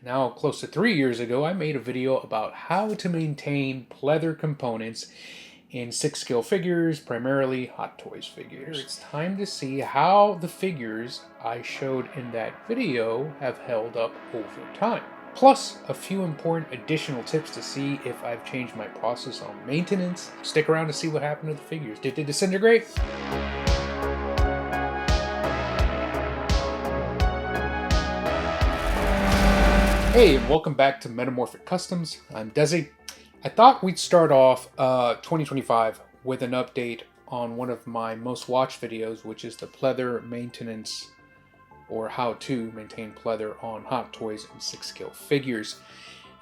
Now close to 3 years ago, I made a video about how to maintain pleather components in 6-scale figures, primarily Hot Toys figures. It's time to see how the figures I showed in that video have held up over time. Plus, a few important additional tips to see if I've changed my process on maintenance. Stick around to see what happened to the figures. Did they disintegrate? Hey, and welcome back to Metamorphic Customs. I'm Desi. I thought we'd start off 2025 with an update on one of my most watched videos, which is the Pleather Maintenance, or how to maintain pleather on Hot Toys and 6-scale figures.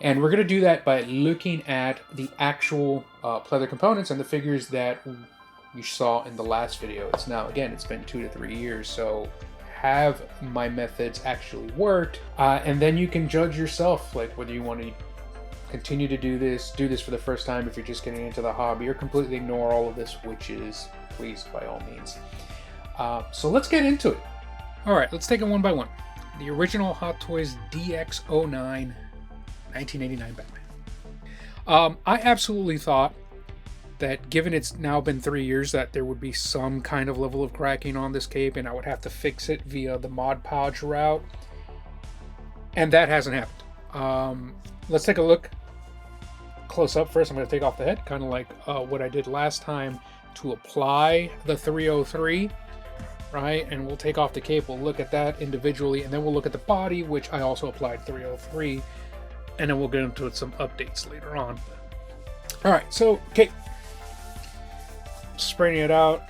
And we're going to do that by looking at the actual pleather components and the figures that you saw in the last video. It's been 2 to 3 years, so have my methods actually worked? And then you can judge yourself, like whether you want to continue to do this for the first time if you're just getting into the hobby, or completely ignore all of this, which is, please, by all means. So let's get into it. All right, let's take it one by one. The original Hot Toys DX09 1989 Batman. I absolutely thought that given it's now been 3 years that there would be some kind of level of cracking on this cape and I would have to fix it via the Mod Podge route. And that hasn't happened. Let's take a look close up first. I'm going to take off the head, kind of like what I did last time to apply the 303, right? And we'll take off the cape, we'll look at that individually, and then we'll look at the body, which I also applied 303, and then we'll get into some updates later on. All right, so cape. Spraying it out.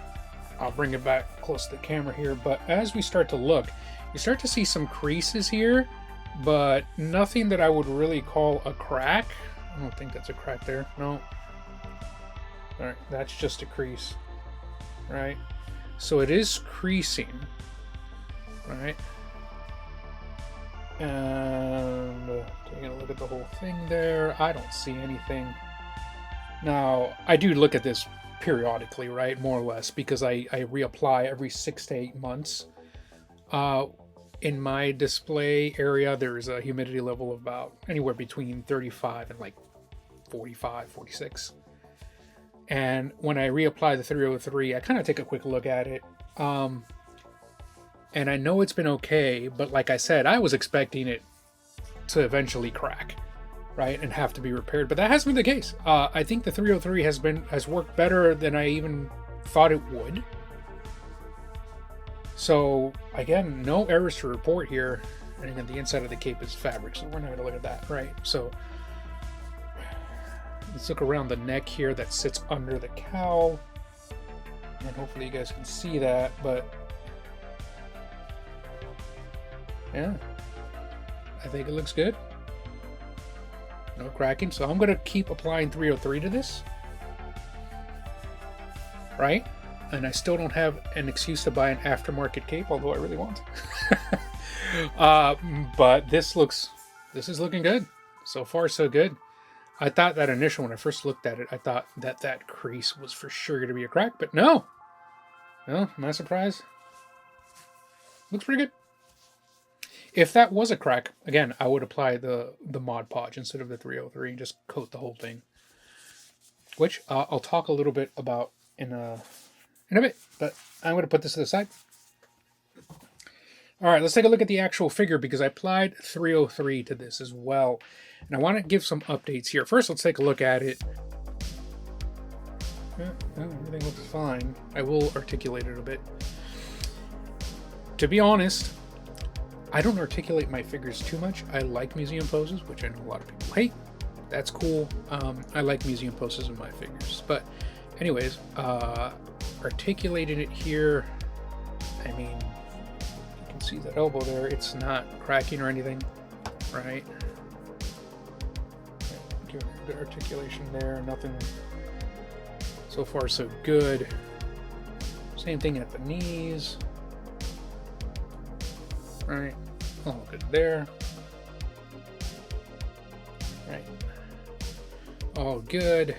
I'll bring it back close to the camera here, but as we start to look, you start to see some creases here, but nothing that I would really call a crack. I don't think that's a crack there. No. All right, that's just a crease, right? So it is creasing, right? And taking a look at the whole thing there, I don't see anything. Now, I do look at this periodically, right, more or less, because I reapply every 6 to 8 months. In my display area, there's a humidity level of about anywhere between 35 and like 45, 46. And when I reapply the 303, I kind of take a quick look at it. And I know it's been okay, but like I said, I was expecting it to eventually crack, right, and have to be repaired, but that hasn't been the case. I think the 303 has worked better than I even thought it would. So again, no errors to report here. And again, the inside of the cape is fabric, so we're not going to look at that, right? So let's look around the neck here that sits under the cowl, and hopefully you guys can see that. But yeah, I think it looks good. No cracking, so I'm going to keep applying 303 to this, right? And I still don't have an excuse to buy an aftermarket cape, although I really want. But this is looking good. So far, so good. I thought that initial, when I first looked at it, I thought that crease was for sure going to be a crack, but no. No, my surprise. Looks pretty good. If that was a crack, again, I would apply the Mod Podge instead of the 303 and just coat the whole thing. Which I'll talk a little bit about in a bit, but I'm going to put this to the side. All right, let's take a look at the actual figure, because I applied 303 to this as well. And I want to give some updates here. First, let's take a look at it. Yeah, everything looks fine. I will articulate it a bit. To be honest, I don't articulate my figures too much. I like museum poses, which I know a lot of people hate. That's cool. I like museum poses in my figures. But anyways, articulating it here, I mean, you can see that elbow there. It's not cracking or anything, right? Give it a good articulation there. Nothing. So far, so good. Same thing at the knees. Right, all good there. Right, all good.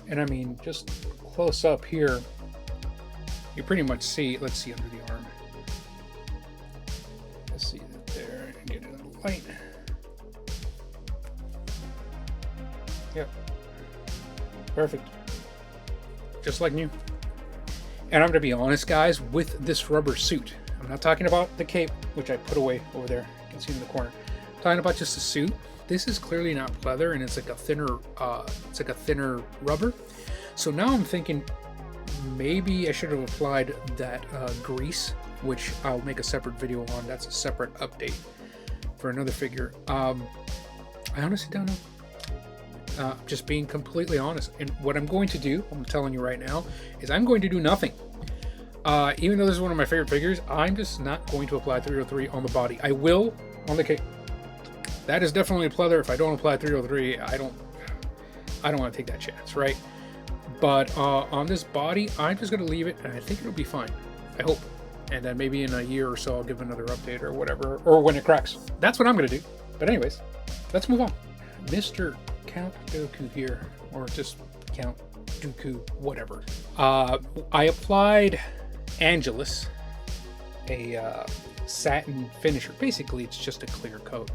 And I mean, just close up here, you pretty much see, let's see under the arm. Let's see that there, and get it in the light. Yep. Perfect. Just like new. And I'm going to be honest, guys, with this rubber suit. I'm not talking about the cape, which I put away over there. You can see in the corner. I'm talking about just the suit. This is clearly not pleather, and it's like a thinner rubber. So now I'm thinking maybe I should have applied that grease, which I'll make a separate video on. That's a separate update for another figure. I honestly don't know. Just being completely honest. And what I'm going to do, I'm telling you right now, is I'm going to do nothing. Even though this is one of my favorite figures, I'm just not going to apply 303 on the body. I will on the cape. That is definitely a pleather. If I don't apply 303, I don't want to take that chance, right? But on this body, I'm just going to leave it, and I think it'll be fine. I hope. And then maybe in a year or so, I'll give another update or whatever, or when it cracks. That's what I'm going to do. But anyways, let's move on. Mr. Count Dooku here, or just Count Dooku, whatever. I applied Angelus, a satin finisher. Basically, it's just a clear coat,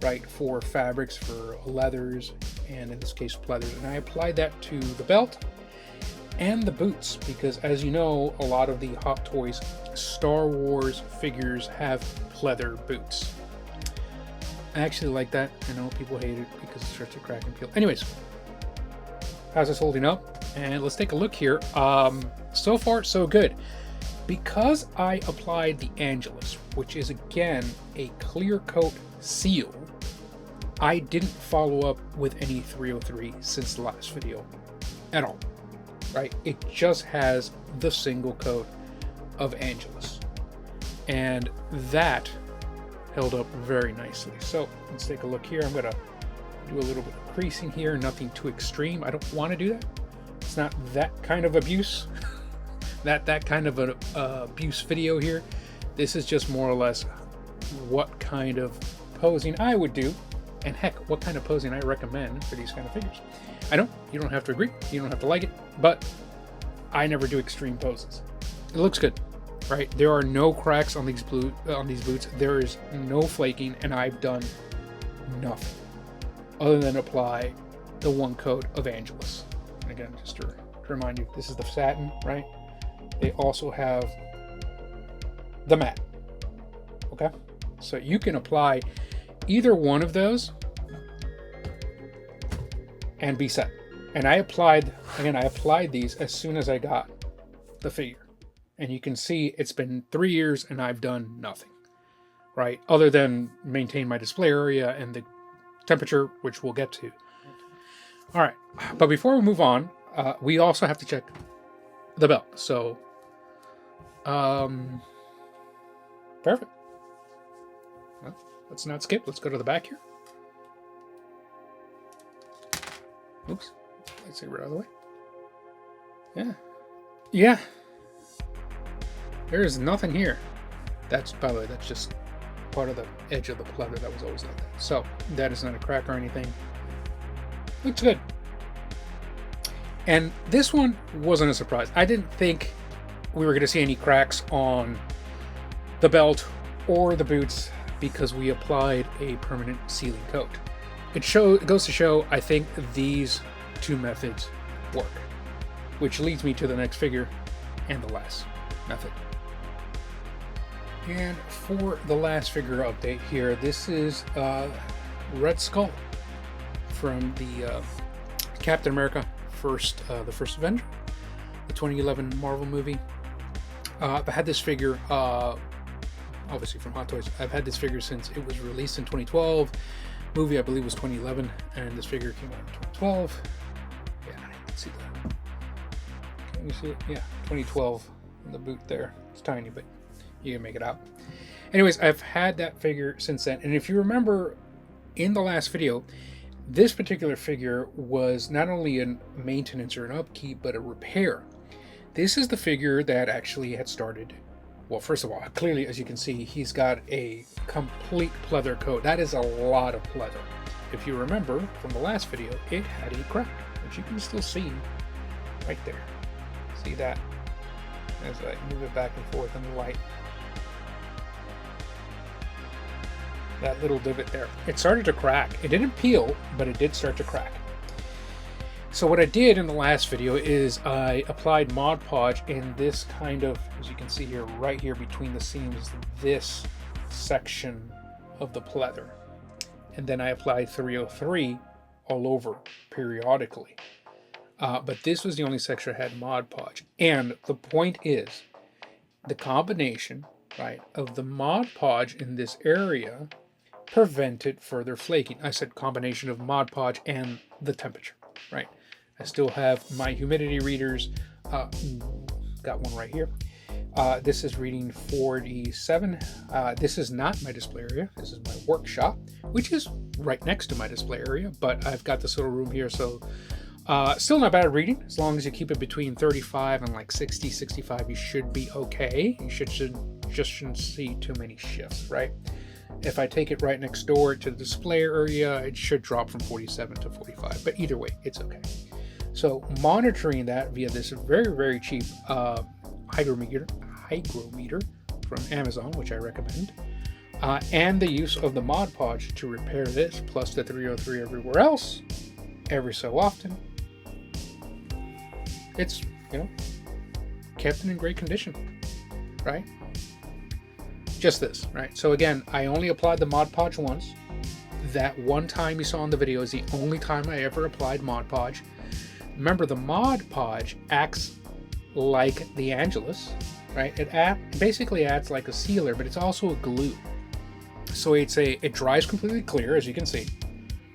right, for fabrics, for leathers, and in this case, pleathers. And I applied that to the belt and the boots, because as you know, a lot of the Hot Toys Star Wars figures have pleather boots. I actually like that. I know people hate it because it starts to crack and peel. Anyways, how's this holding up? And let's take a look here. So far, so good. Because I applied the Angelus, which is again a clear coat seal, I didn't follow up with any 303 since the last video at all, right? It just has the single coat of Angelus, and that held up very nicely. So let's take a look here. I'm gonna do a little bit of creasing here, nothing too extreme. I don't want to do that. It's not that kind of abuse. that kind of an abuse video here. This is just more or less what kind of posing I would do, and heck, what kind of posing I recommend for these kind of figures. I know you don't have to agree, you don't have to like it, but I never do extreme poses. It looks good, right? There are no cracks on these boots. There is no flaking, and I've done nothing other than apply the one coat of Angelus. And again, just to remind you, this is the satin, right? They also have the matte. Okay, so you can apply either one of those and be set. And I applied these as soon as I got the figure, and you can see it's been 3 years and I've done nothing, right, other than maintain my display area and the temperature, which we'll get to. All right, but before we move on, we also have to check the belt. So perfect. Well, let's not skip. Let's go to the back here. Oops. Let's see, we're out of the way. Yeah. There is nothing here. That's, by the way, that's just part of the edge of the pleather that was always like that. So that is not a crack or anything. Looks good. And this one wasn't a surprise. I didn't think we were going to see any cracks on the belt or the boots because we applied a permanent sealing coat. It goes to show, I think these two methods work, which leads me to the next figure and the last method. And for the last figure update here, this is Red Skull from the Captain America the first Avenger, the 2011 Marvel movie. I've had this figure, obviously from Hot Toys. I've had this figure since it was released in 2012. Movie, I believe, was 2011, and this figure came out in 2012. Yeah, you can see that. Can you see it? Yeah, 2012 in the boot there. It's tiny, but you can make it out. Anyways, I've had that figure since then, and if you remember in the last video, this particular figure was not only a maintenance or an upkeep, but a repair. This is the figure that actually had started. Well, first of all, clearly, as you can see, he's got a complete pleather coat. That is a lot of pleather. If you remember from the last video, it had a crack, which you can still see right there. See that? As I move it back and forth in the light. That little divot there. It started to crack. It didn't peel, but it did start to crack. So what I did in the last video is I applied Mod Podge in this kind of, as you can see here, right here between the seams, this section of the pleather. And then I applied 303 all over periodically. But this was the only section I had Mod Podge. And the point is, the combination, right, of the Mod Podge in this area prevented further flaking. I said combination of Mod Podge and the temperature, right? I still have my humidity readers. Got one right here. This is reading 47. This is not my display area. This is my workshop, which is right next to my display area, but I've got this little room here, so still not bad reading. As long as you keep it between 35 and like 60, 65, you should be okay. You shouldn't see too many shifts, right? If I take it right next door to the display area, it should drop from 47 to 45, but either way, it's okay. So monitoring that via this very, very cheap hygrometer from Amazon, which I recommend, and the use of the Mod Podge to repair this, plus the 303 everywhere else, every so often, it's, kept in great condition, right? Just this, right? So again, I only applied the Mod Podge once. That one time you saw in the video is the only time I ever applied Mod Podge. Remember, the Mod Podge acts like the Angelus, right? It basically acts like a sealer, but it's also a glue. So it dries completely clear, as you can see,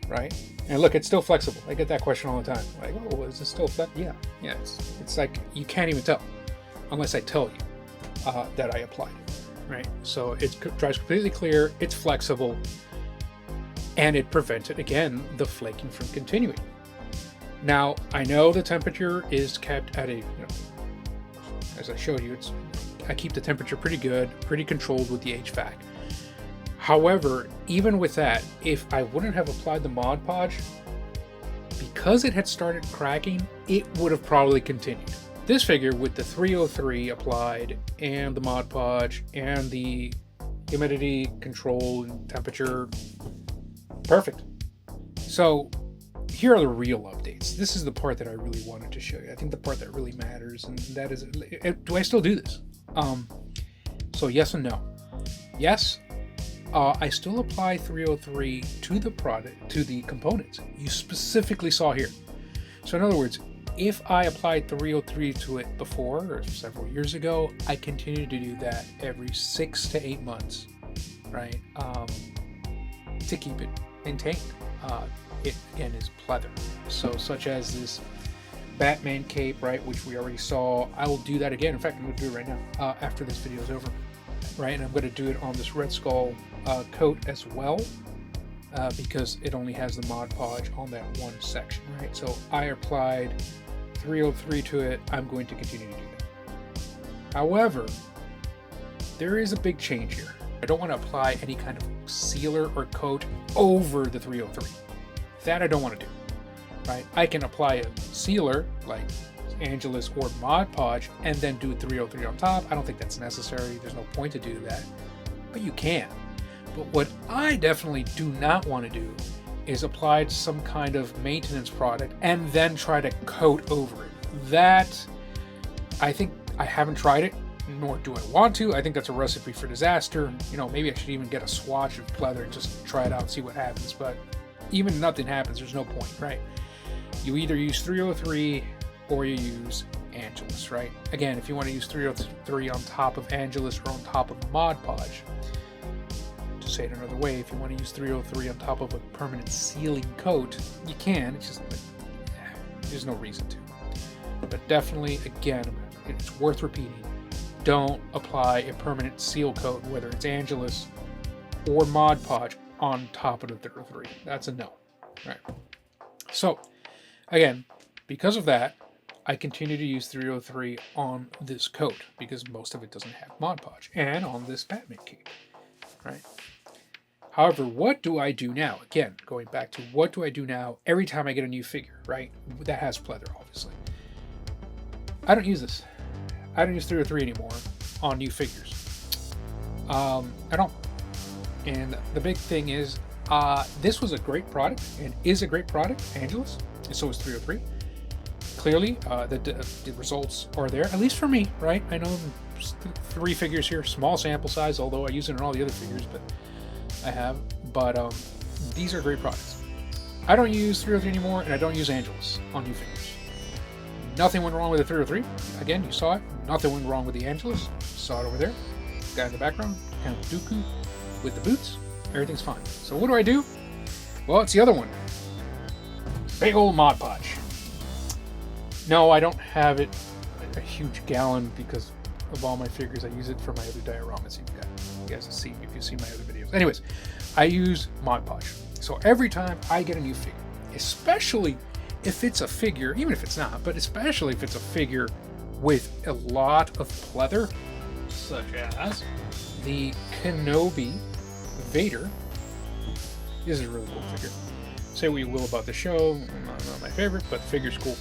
right? And look, it's still flexible. I get that question all the time. Like, oh, is it still flexible? Yeah. It's like you can't even tell unless I tell you that I applied it, right? So it dries completely clear. It's flexible, and it prevented, again, the flaking from continuing. Now, I know the temperature is kept at a, as I showed you, I keep the temperature pretty good, pretty controlled with the HVAC. However, even with that, if I wouldn't have applied the Mod Podge, because it had started cracking, it would have probably continued. This figure with the 303 applied and the Mod Podge and the humidity control and temperature, perfect. So here are the real updates. This is the part that I really wanted to show you. I think the part that really matters, and that is, do I still do this? So yes and no. Yes, I still apply 303 to the product, to the components you specifically saw here. So in other words, if I applied 303 to it before or several years ago, I continue to do that every 6 to 8 months, right? To keep it maintained. It again is pleather. So such as this Batman cape, right, which we already saw, I will do that again. In fact, I'm going to do it right now after this video is over, right? And I'm going to do it on this Red Skull coat as well, because it only has the Mod Podge on that one section, right? So I applied 303 to it. I'm going to continue to do that. However, there is a big change here. I don't want to apply any kind of sealer or coat over the 303. That I don't want to do, right? I can apply a sealer like Angelus or Mod Podge and then do 303 on top. I don't think that's necessary. There's no point to do that, but you can. But what I definitely do not want to do is apply some kind of maintenance product and then try to coat over it. That, I think, I haven't tried it, nor do I want to. I think that's a recipe for disaster. Maybe I should even get a swatch of pleather and just try it out and see what happens. But even nothing happens, there's no point, right? You either use 303 or you use Angelus, right? Again, if you want to use 303 on top of Angelus or on top of Mod Podge, to say it another way, if you want to use 303 on top of a permanent sealing coat, you can. It's just there's no reason to. But definitely, again, it's worth repeating. Don't apply a permanent seal coat, whether it's Angelus or Mod Podge, on top of the 303. That's a no. Right. So, again, because of that, I continue to use 303 on this coat because most of it doesn't have Mod Podge, and on this Batman cape. Right. However, what do I do now? Again, going back to what do I do now every time I get a new figure, right? That has pleather, obviously. I don't use this. I don't use 303 anymore on new figures. I don't. And the big thing is, this was a great product and is a great product, Angelus, and so is 303. clearly, the results are there, at least for me, right? I know 3 figures here, small sample size, although I use it in all the other figures, but I have. But these are great products. I don't use 303 anymore, and I don't use Angelus on new figures. Nothing went wrong with the 303. Again, you saw it. Nothing went wrong with the Angelus. Saw it over there. Guy in the background, Count Dooku with the boots. Everything's fine. So what do? Well, it's the other one. Big old Mod Podge. No, I don't have it a huge gallon because of all my figures. I use it for my other dioramas. You guys have seen if you've seen my other videos. Anyways, I use Mod Podge. So every time I get a new figure, especially if it's a figure, even if it's not, but especially if it's a figure with a lot of pleather, such as the Kenobi Vader. This is a really cool figure. Say what you will about the show, not my favorite, but the figure's cool.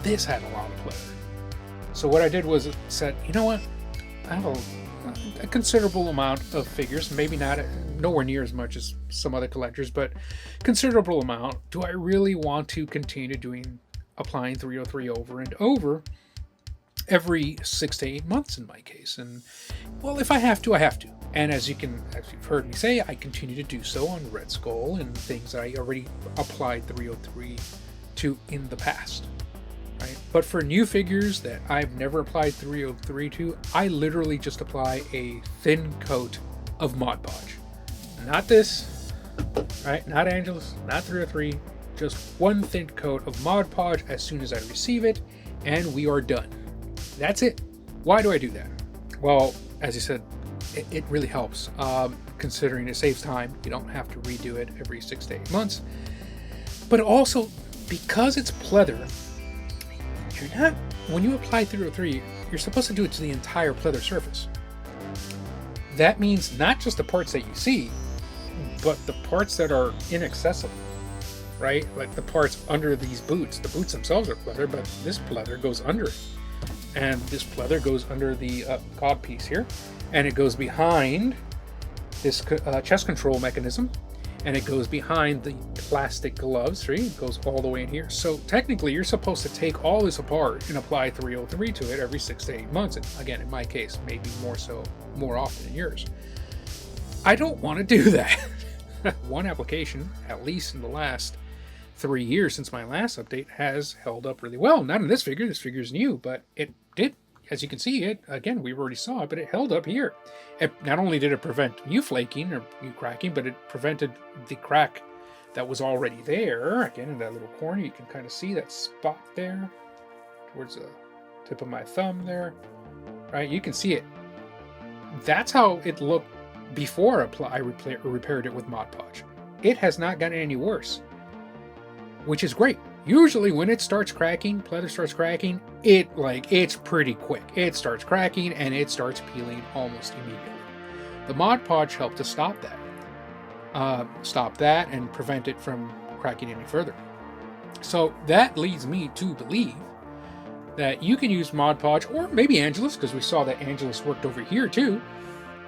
This had a lot of pleather. So what I did was said, you know what? I have a considerable amount of figures, maybe nowhere near as much as some other collectors, but considerable amount. Do I really want to continue applying 303 over and over every 6 to 8 months in my case? And well, if I have to, I have to. And as you've heard me say, I continue to do so on Red Skull and things that I already applied 303 to in the past. Right? But for new figures that I've never applied 303 to, I literally just apply a thin coat of Mod Podge. Not this, right? Not Angelus, not 303, just one thin coat of Mod Podge as soon as I receive it, and we are done. That's it. Why do I do that? Well, as you said, it really helps, considering it saves time. You don't have to redo it every 6 to 8 months. But also, because it's pleather, when you apply 303, you're supposed to do it to the entire pleather surface. That means not just the parts that you see, but the parts that are inaccessible, right? Like the parts under these boots. The boots themselves are pleather, but this pleather goes under it. And this pleather goes under the cod piece here, and it goes behind this chest control mechanism, and it goes behind the plastic gloves, right? It goes all the way in here. So technically, you're supposed to take all this apart and apply 303 to it every 6 to 8 months. And again, in my case, maybe more often in yours. I don't want to do that. One application, at least in the last 3 years since my last update, has held up really well. Not in this figure. This figure is new, but it did. As you can see, we already saw it, but it held up here. Not only did it prevent you flaking or you cracking, but it prevented the crack that was already there. Again, in that little corner, you can kind of see that spot there towards the tip of my thumb there, right? You can see it. That's how it looked before I repaired it with Mod Podge. It has not gotten any worse, which is great. Usually when it starts cracking, pleather starts cracking, it's pretty quick. It starts cracking and it starts peeling almost immediately. The Mod Podge helped to stop that and prevent it from cracking any further. So that leads me to believe that you can use Mod Podge, or maybe Angelus, because we saw that Angelus worked over here too.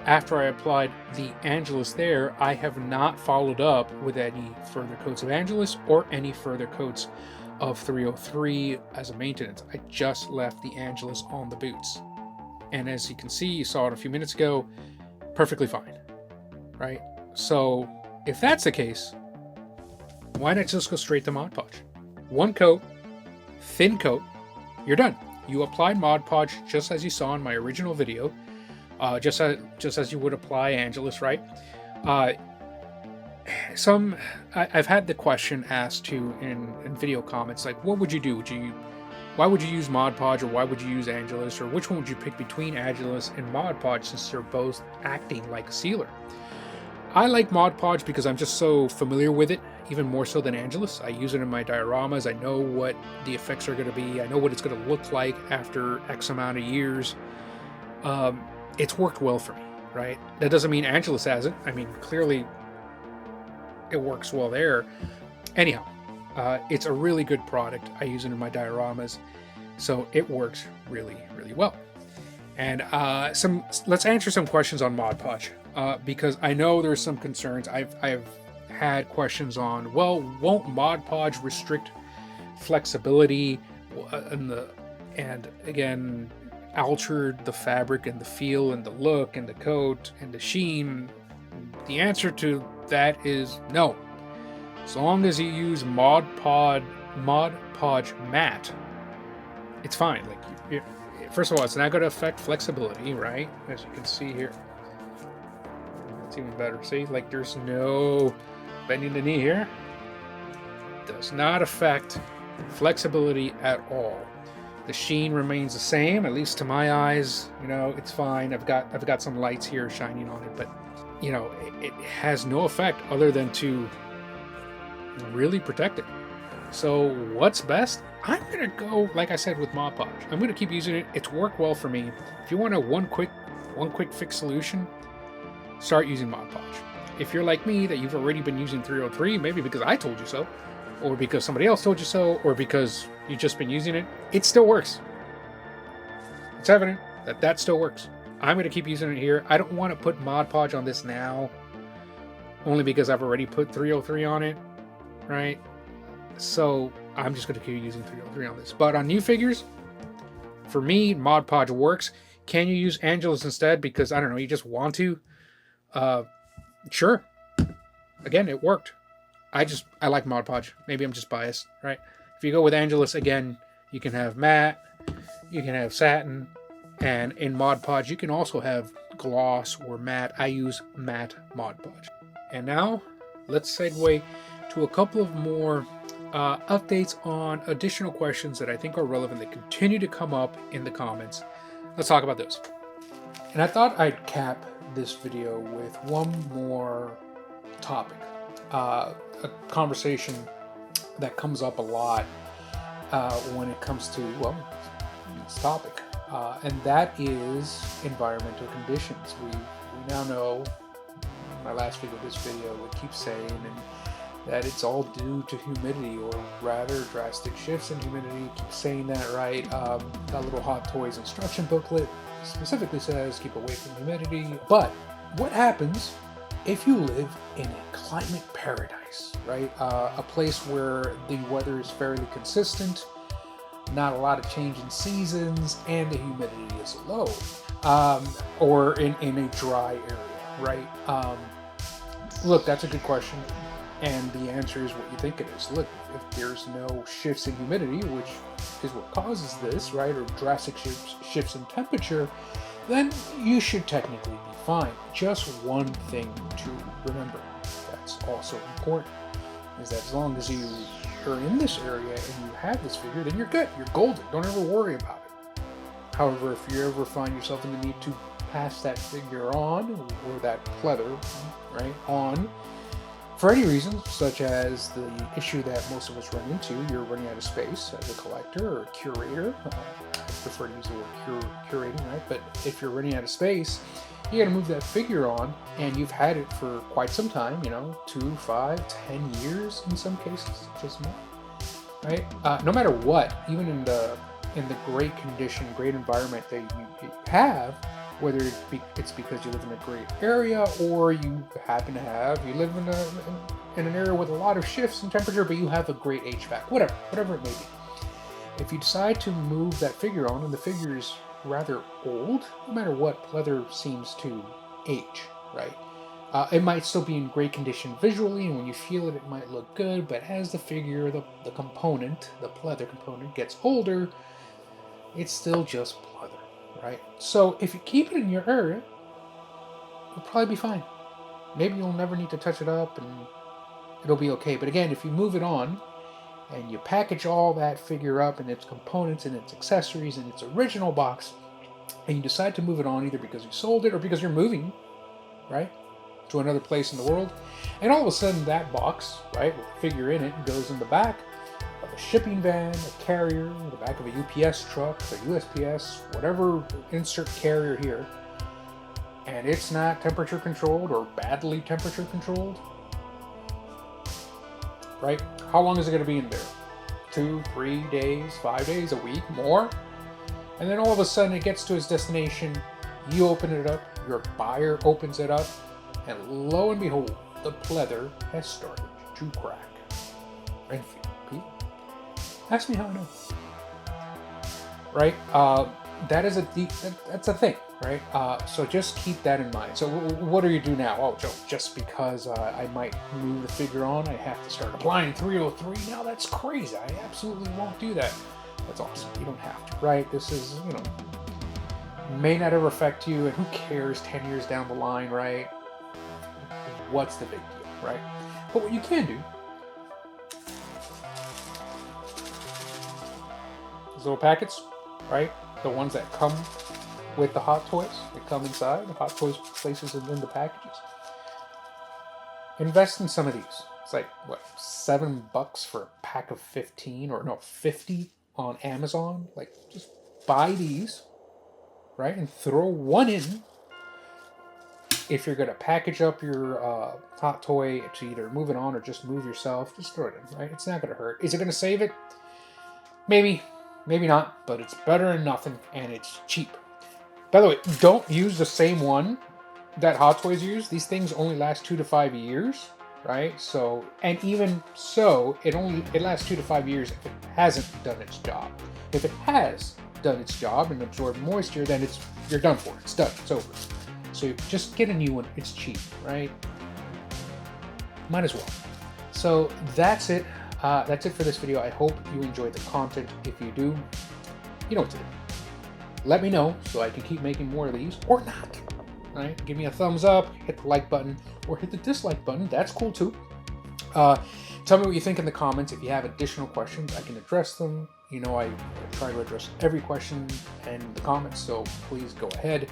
After I applied the Angelus there, I have not followed up with any further coats of Angelus or any further coats of 303 as a maintenance. I just left the Angelus on the boots. And as you can see, you saw it a few minutes ago, perfectly fine, right? So if that's the case, why not just go straight to Mod Podge? One coat, thin coat, you're done. You applied Mod Podge just as you saw in my original video. Just as you would apply Angelus, right? I've had the question asked too in video comments, like, what would you do? Why would you use Mod Podge, or why would you use Angelus, or which one would you pick between Angelus and Mod Podge, since they're both acting like a sealer? I like Mod Podge because I'm just so familiar with it, even more so than Angelus. I use it in my dioramas. I know what the effects are going to be. I know what it's going to look like after X amount of years. It's worked well for me, right? That doesn't mean Angelus hasn't. I mean, clearly it works well there. Anyhow, it's a really good product. I use it in my dioramas, so it works really, really well. And let's answer some questions on Mod Podge, because I know there's some concerns. I've had questions on, well, won't Mod Podge restrict flexibility and again altered the fabric and the feel and the look and the coat and the sheen? The answer to that is no. As long as you use Mod Podge matte, it's fine. Like, first of all, it's not going to affect flexibility, right? As you can see here, it's even better. See, like there's no bending the knee here. Does not affect flexibility at all. The sheen remains the same, at least to my eyes. You know, it's fine. I've got some lights here shining on it, but you know, it has no effect other than to really protect it. So what's best? I'm gonna go, like I said, with Mod Podge. I'm gonna keep using it. It's worked well for me. If you want a one quick fix solution, start using Mod Podge. If you're like me, that you've already been using 303, maybe because I told you so, or because somebody else told you so, or because you've just been using it, it still works. It's evident that still works. I'm going to keep using it here. I don't want to put Mod Podge on this now, only because I've already put 303 on it, right? So I'm just going to keep using 303 on this. But on new figures, for me, Mod Podge works. Can you use Angelus instead? Because, I don't know, you just want to? Sure. Again, it worked. I like Mod Podge. Maybe I'm just biased, right? If you go with Angelus, again, you can have matte, you can have satin, and in Mod Podge, you can also have gloss or matte. I use matte Mod Podge. And now, let's segue to a couple of more updates on additional questions that I think are relevant that continue to come up in the comments. Let's talk about those. And I thought I'd cap this video with one more topic. A conversation that comes up a lot when it comes to, well, this topic. And that is environmental conditions. We now know, my last video, this video, would keep saying that it's all due to humidity, or rather drastic shifts in humidity. Keep saying that, right? That little Hot Toys instruction booklet specifically says keep away from humidity. But what happens if you live in a climate paradise, right? A place where the weather is fairly consistent, not a lot of change in seasons, and the humidity is low, or in a dry area, right? Look, that's a good question, and the answer is what you think it is. Look, if there's no shifts in humidity, which is what causes this, right, or drastic shifts in temperature, then you should technically be fine. Just one thing to remember that's also important is that as long as you are in this area and you have this figure, then you're good. You're golden. Don't ever worry about it. However, if you ever find yourself in the need to pass that figure on, or that pleather, right, on, for any reason, such as the issue that most of us run into, you're running out of space as a collector or a curator. I prefer to use the word curating, right? But if you're running out of space, you got to move that figure on, and you've had it for quite some time, 2, 5, 10 years in some cases, just more, right? No matter what, even in the great condition, great environment that you have, whether it's because you live in a great area, or you happen to you live in an area with a lot of shifts in temperature, but you have a great HVAC, whatever it may be. If you decide to move that figure on, and the figure is rather old, no matter what, pleather seems to age, right? It might still be in great condition visually, and when you feel it, it might look good, but as the figure, the component, the pleather component, gets older, it's still just pleather, right? So if you keep it in your area, you'll probably be fine. Maybe you'll never need to touch it up, and it'll be okay. But again, if you move it on, and you package all that figure up and its components and its accessories and its original box, and you decide to move it on either because you sold it or because you're moving, right, to another place in the world, and all of a sudden that box, right, with the figure in it, goes in the back of a shipping van, a carrier, the back of a UPS truck, a USPS, whatever insert carrier here, and it's not temperature controlled or badly temperature controlled, right? How long is it going to be in there? 2, 3 days, 5 days, a week, more? And then all of a sudden it gets to its destination, you open it up, your buyer opens it up, and lo and behold, the pleather has started to crack and feel. Ask me how I know. Right? That is that's a thing, right? So just keep that in mind. So what do you do now? Oh, Joe, just because I might move the figure on, I have to start applying 303. Now that's crazy. I absolutely won't do that. That's awesome. You don't have to, right? This is, may not ever affect you, and who cares 10 years down the line, right? What's the big deal, right? But what you can do, these little packets, right? The ones that come with the Hot Toys, they come inside. The Hot Toys places in the packages. Invest in some of these. It's like, what, $7 for a pack of 15, or no, 50 on Amazon. Like, just buy these, right? And throw one in. If you're going to package up your Hot Toy to either move it on or just move yourself, just throw it in, right? It's not going to hurt. Is it going to save it? Maybe. Maybe not, but it's better than nothing, and it's cheap. By the way, don't use the same one that Hot Toys use. These things only last 2 to 5 years, right? So, and even so, it lasts 2 to 5 years if it hasn't done its job. If it has done its job and absorbed moisture, then you're done for. It's done. It's over. So just get a new one. It's cheap, right? Might as well. So that's it. That's it for this video. I hope you enjoyed the content. If you do, you know what to do. Let me know so I can keep making more of these, or not. Right? Give me a thumbs up, hit the like button, or hit the dislike button. That's cool too. Tell me what you think in the comments. If you have additional questions, I can address them. I try to address every question in the comments, so please go ahead.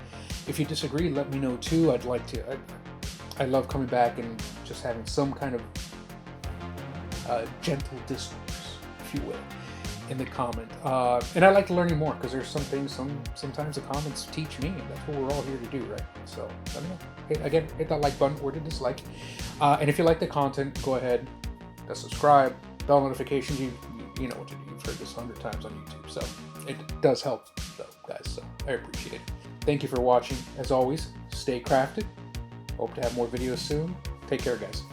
If you disagree, let me know too. I love coming back and just having some kind of gentle discourse, if you will, in the comment. And I like learning more, because there's some things, sometimes the comments teach me, and that's what we're all here to do, right? So let me know. Again, hit that like button or the dislike. And if you like the content, go ahead, subscribe, bell notifications. You know what to do. You've heard this 100 times on YouTube, so it does help, though, guys. So I appreciate it. Thank you for watching. As always, stay crafted. Hope to have more videos soon. Take care, guys.